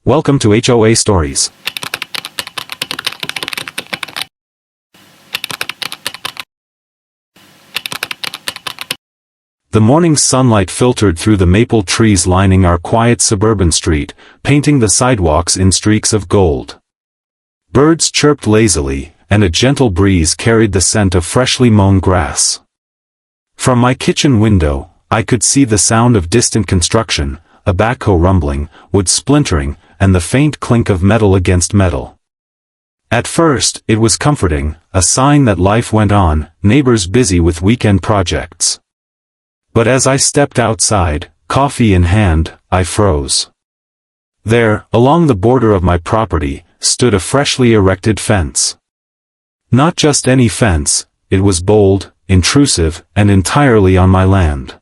Welcome to HOA Stories. The morning's sunlight filtered through the maple trees lining our quiet suburban street, painting the sidewalks in streaks of gold. Birds chirped lazily, and a gentle breeze carried the scent of freshly mown grass. From my kitchen window, I could see the sound of distant construction, a backhoe rumbling, wood splintering, and the faint clink of metal against metal. At first, it was comforting, a sign that life went on, neighbors busy with weekend projects. But as I stepped outside, coffee in hand, I froze. There, along the border of my property, stood a freshly erected fence. Not just any fence, it was bold, intrusive, and entirely on my land.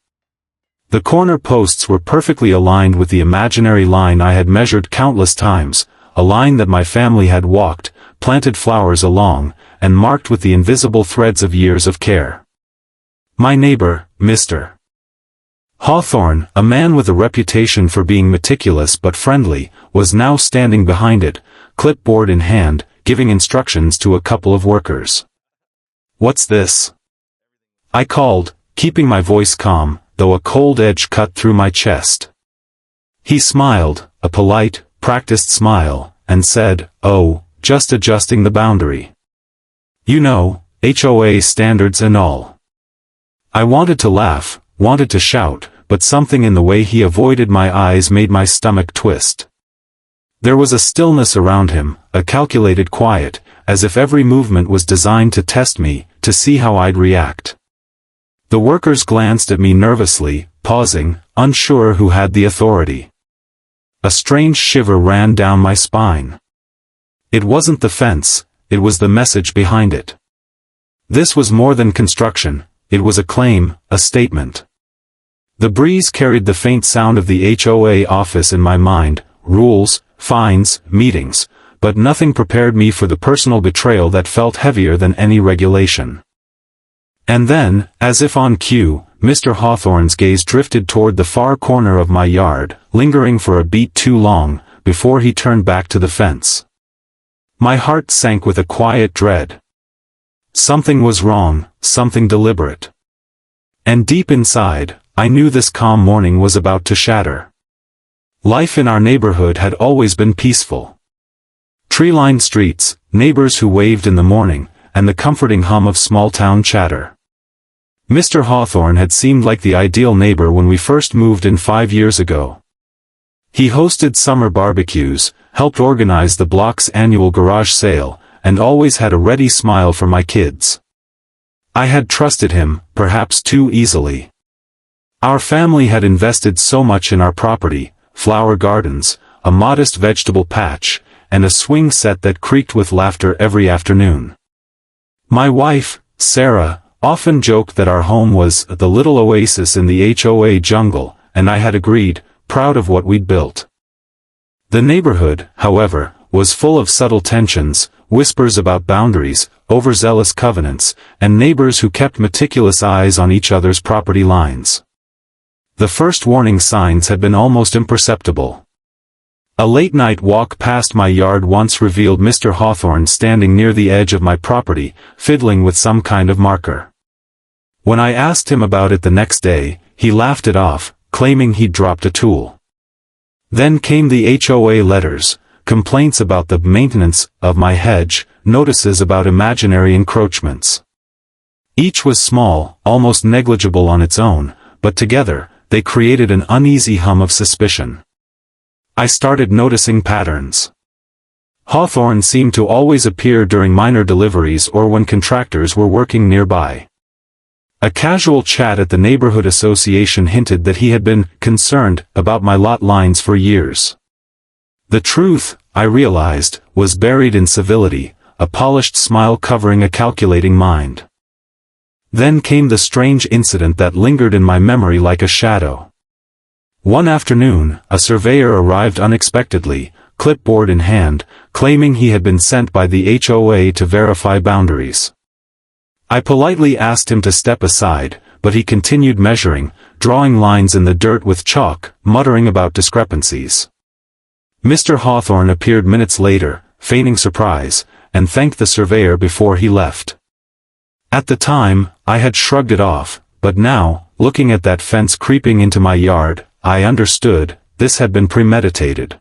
The corner posts were perfectly aligned with the imaginary line I had measured countless times, a line that my family had walked, planted flowers along, and marked with the invisible threads of years of care. My neighbor, Mr. Hawthorne, a man with a reputation for being meticulous but friendly, was now standing behind it, clipboard in hand, giving instructions to a couple of workers. "What's this?" I called, keeping my voice calm, though a cold edge cut through my chest. He smiled, a polite, practiced smile, and said, "Oh, just adjusting the boundary. You know, HOA standards and all." I wanted to laugh, wanted to shout, but something in the way he avoided my eyes made my stomach twist. There was a stillness around him, a calculated quiet, as if every movement was designed to test me, to see how I'd react. The workers glanced at me nervously, pausing, unsure who had the authority. A strange shiver ran down my spine. It wasn't the fence, it was the message behind it. This was more than construction, it was a claim, a statement. The breeze carried the faint sound of the HOA office in my mind, rules, fines, meetings, but nothing prepared me for the personal betrayal that felt heavier than any regulation. And then, as if on cue, Mr. Hawthorne's gaze drifted toward the far corner of my yard, lingering for a beat too long, before he turned back to the fence. My heart sank with a quiet dread. Something was wrong, something deliberate. And deep inside, I knew this calm morning was about to shatter. Life in our neighborhood had always been peaceful. Tree-lined streets, neighbors who waved in the morning, and the comforting hum of small-town chatter. Mr. Hawthorne had seemed like the ideal neighbor when we first moved in 5 years ago. He hosted summer barbecues, helped organize the block's annual garage sale, and always had a ready smile for my kids. I had trusted him, perhaps too easily. Our family had invested so much in our property, flower gardens, a modest vegetable patch, and a swing set that creaked with laughter every afternoon. My wife, Sarah, often joked that our home was the little oasis in the HOA jungle, and I had agreed, proud of what we'd built. The neighborhood, however, was full of subtle tensions, whispers about boundaries, overzealous covenants, and neighbors who kept meticulous eyes on each other's property lines. The first warning signs had been almost imperceptible. A late-night walk past my yard once revealed Mr. Hawthorne standing near the edge of my property, fiddling with some kind of marker. When I asked him about it the next day, he laughed it off, claiming he'd dropped a tool. Then came the HOA letters, complaints about the maintenance of my hedge, notices about imaginary encroachments. Each was small, almost negligible on its own, but together, they created an uneasy hum of suspicion. I started noticing patterns. Hawthorne seemed to always appear during minor deliveries or when contractors were working nearby. A casual chat at the neighborhood association hinted that he had been concerned about my lot lines for years. The truth, I realized, was buried in civility, a polished smile covering a calculating mind. Then came the strange incident that lingered in my memory like a shadow. One afternoon, a surveyor arrived unexpectedly, clipboard in hand, claiming he had been sent by the HOA to verify boundaries. I politely asked him to step aside, but he continued measuring, drawing lines in the dirt with chalk, muttering about discrepancies. Mr. Hawthorne appeared minutes later, feigning surprise, and thanked the surveyor before he left. At the time, I had shrugged it off, but now, looking at that fence creeping into my yard, I understood, this had been premeditated.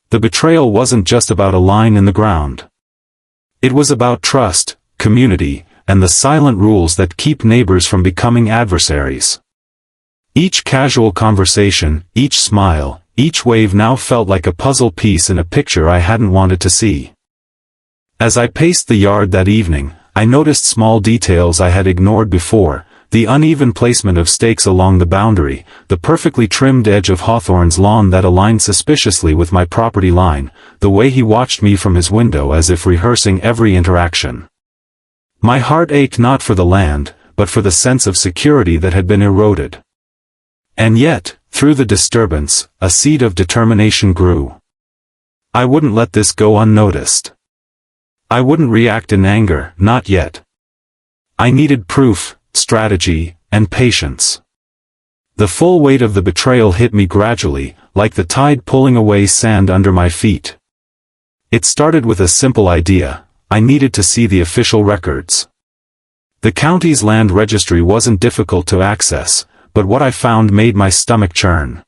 The betrayal wasn't just about a line in the ground. It was about trust, community, and the silent rules that keep neighbors from becoming adversaries. Each casual conversation, each smile, each wave now felt like a puzzle piece in a picture I hadn't wanted to see. As I paced the yard that evening, I noticed small details I had ignored before: the uneven placement of stakes along the boundary, the perfectly trimmed edge of Hawthorne's lawn that aligned suspiciously with my property line, the way he watched me from his window as if rehearsing every interaction. My heart ached not for the land, but for the sense of security that had been eroded. And yet, through the disturbance, a seed of determination grew. I wouldn't let this go unnoticed. I wouldn't react in anger, not yet. I needed proof, strategy, and patience. The full weight of the betrayal hit me gradually, like the tide pulling away sand under my feet. It started with a simple idea: I needed to see the official records. The county's land registry wasn't difficult to access, but what I found made my stomach churn.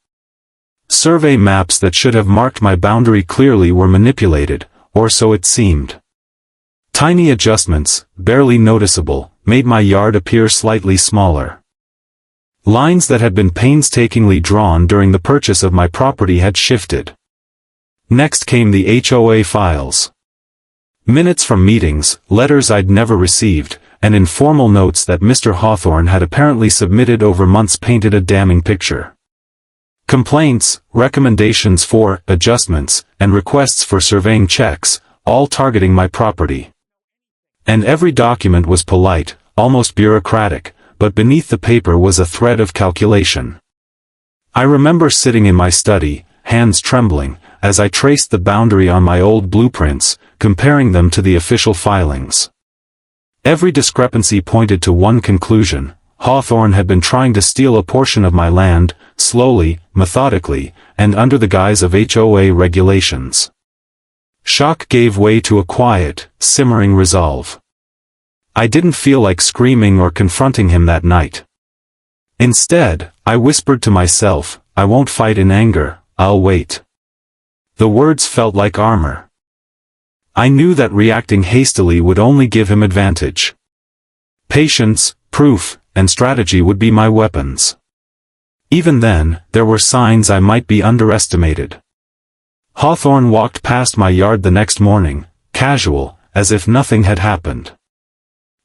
Survey maps that should have marked my boundary clearly were manipulated, or so it seemed. Tiny adjustments, barely noticeable, made my yard appear slightly smaller. Lines that had been painstakingly drawn during the purchase of my property had shifted. Next came the HOA files. Minutes from meetings, letters I'd never received, and informal notes that Mr. Hawthorne had apparently submitted over months painted a damning picture. Complaints, recommendations for adjustments, and requests for surveying checks, all targeting my property. And every document was polite, almost bureaucratic, but beneath the paper was a thread of calculation. I remember sitting in my study, hands trembling, as I traced the boundary on my old blueprints, comparing them to the official filings. Every discrepancy pointed to one conclusion: Hawthorne had been trying to steal a portion of my land, slowly, methodically, and under the guise of HOA regulations. Shock gave way to a quiet, simmering resolve. I didn't feel like screaming or confronting him that night. Instead, I whispered to myself, I won't fight in anger, I'll wait. The words felt like armor. I knew that reacting hastily would only give him advantage. Patience, proof, and strategy would be my weapons. Even then, there were signs I might be underestimated. Hawthorne walked past my yard the next morning, casual, as if nothing had happened.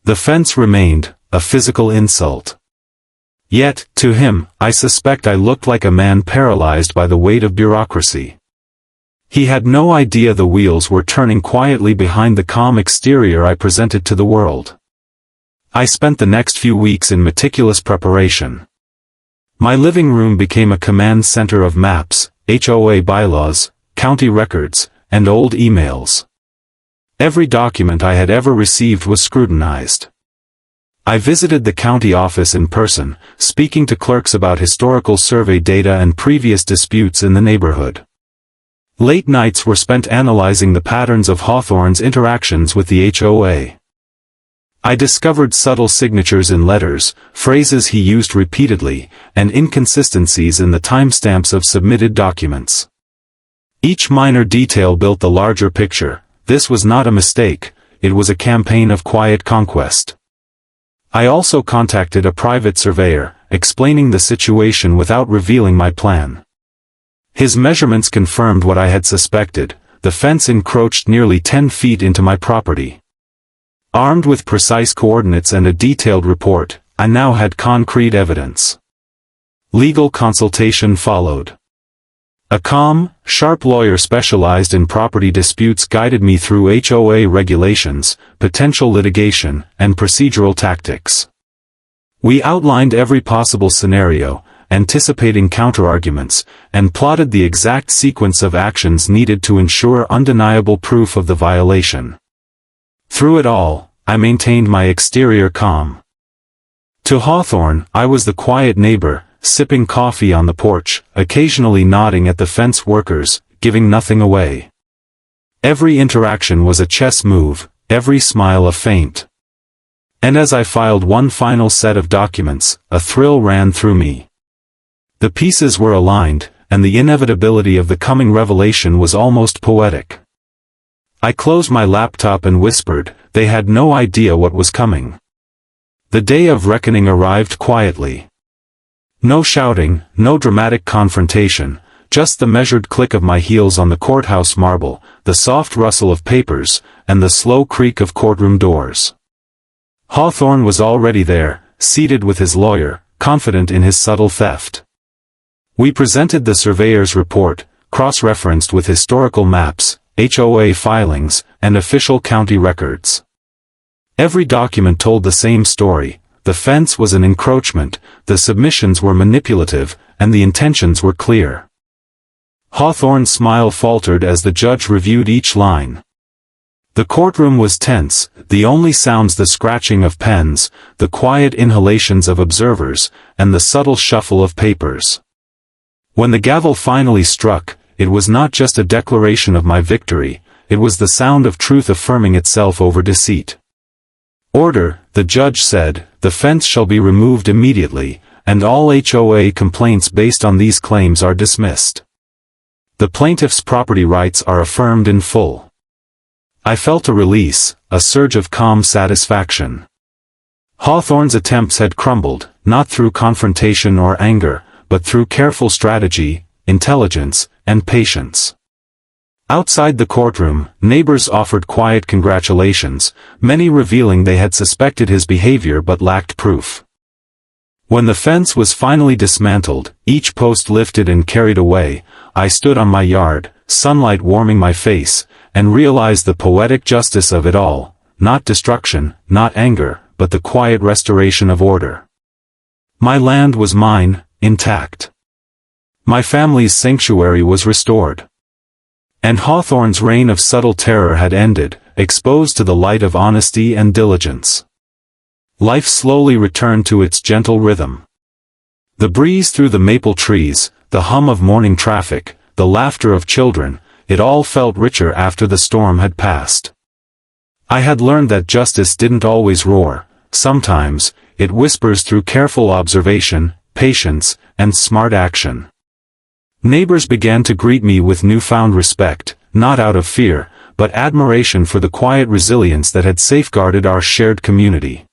The fence remained, a physical insult. Yet, to him, I suspect I looked like a man paralyzed by the weight of bureaucracy. He had no idea the wheels were turning quietly behind the calm exterior I presented to the world. I spent the next few weeks in meticulous preparation. My living room became a command center of maps, HOA bylaws, county records, and old emails. Every document I had ever received was scrutinized. I visited the county office in person, speaking to clerks about historical survey data and previous disputes in the neighborhood. Late nights were spent analyzing the patterns of Hawthorne's interactions with the HOA. I discovered subtle signatures in letters, phrases he used repeatedly, and inconsistencies in the timestamps of submitted documents. Each minor detail built the larger picture. This was not a mistake, it was a campaign of quiet conquest. I also contacted a private surveyor, explaining the situation without revealing my plan. His measurements confirmed what I had suspected: the fence encroached nearly 10 feet into my property. Armed with precise coordinates and a detailed report, I now had concrete evidence. Legal consultation followed. A calm, sharp lawyer specialized in property disputes guided me through HOA regulations, potential litigation, and procedural tactics. We outlined every possible scenario, anticipating counterarguments, and plotted the exact sequence of actions needed to ensure undeniable proof of the violation. Through it all, I maintained my exterior calm. To Hawthorne, I was the quiet neighbor, sipping coffee on the porch, occasionally nodding at the fence workers, giving nothing away. Every interaction was a chess move, every smile a feint. And as I filed one final set of documents, a thrill ran through me. The pieces were aligned, and the inevitability of the coming revelation was almost poetic. I closed my laptop and whispered, they had no idea what was coming. The day of reckoning arrived quietly. No shouting, no dramatic confrontation, just the measured click of my heels on the courthouse marble, the soft rustle of papers, and the slow creak of courtroom doors. Hawthorne was already there, seated with his lawyer, confident in his subtle theft. We presented the surveyor's report, cross-referenced with historical maps, HOA filings, and official county records. Every document told the same story: the fence was an encroachment, the submissions were manipulative, and the intentions were clear. Hawthorne's smile faltered as the judge reviewed each line. The courtroom was tense, the only sounds the scratching of pens, the quiet inhalations of observers, and the subtle shuffle of papers. When the gavel finally struck, it was not just a declaration of my victory, it was the sound of truth affirming itself over deceit. Order, the judge said, the fence shall be removed immediately, and all HOA complaints based on these claims are dismissed. The plaintiff's property rights are affirmed in full. I felt a release, a surge of calm satisfaction. Hawthorne's attempts had crumbled, not through confrontation or anger, but through careful strategy, intelligence, and patience. Outside the courtroom, neighbors offered quiet congratulations, many revealing they had suspected his behavior but lacked proof. When the fence was finally dismantled, each post lifted and carried away, I stood on my yard, sunlight warming my face, and realized the poetic justice of it all: not destruction, not anger, but the quiet restoration of order. My land was mine, intact. My family's sanctuary was restored. And Hawthorne's reign of subtle terror had ended, exposed to the light of honesty and diligence. Life slowly returned to its gentle rhythm. The breeze through the maple trees, the hum of morning traffic, the laughter of children, it all felt richer after the storm had passed. I had learned that justice didn't always roar. Sometimes, it whispers through careful observation, patience, and smart action. Neighbors began to greet me with newfound respect, not out of fear, but admiration for the quiet resilience that had safeguarded our shared community.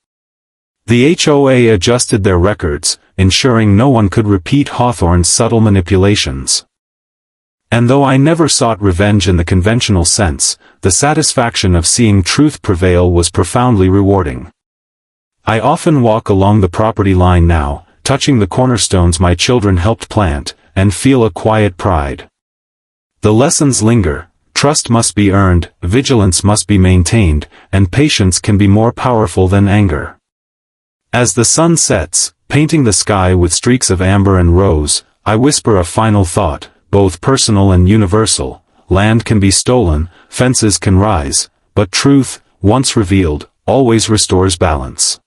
The HOA adjusted their records, ensuring no one could repeat Hawthorne's subtle manipulations. And though I never sought revenge in the conventional sense, the satisfaction of seeing truth prevail was profoundly rewarding. I often walk along the property line now, touching the cornerstones my children helped plant, and feel a quiet pride. The lessons linger: trust must be earned, vigilance must be maintained, and patience can be more powerful than anger. As the sun sets, painting the sky with streaks of amber and rose, I whisper a final thought, both personal and universal: land can be stolen, fences can rise, but truth, once revealed, always restores balance.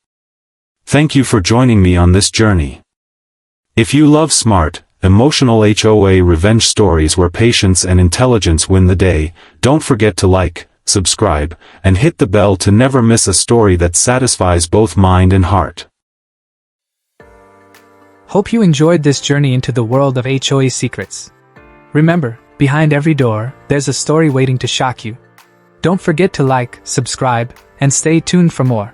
Thank you for joining me on this journey. If you love smart, emotional HOA revenge stories where patience and intelligence win the day, don't forget to like, subscribe, and hit the bell to never miss a story that satisfies both mind and heart. Hope you enjoyed this journey into the world of HOA secrets. Remember, behind every door, there's a story waiting to shock you. Don't forget to like, subscribe, and stay tuned for more.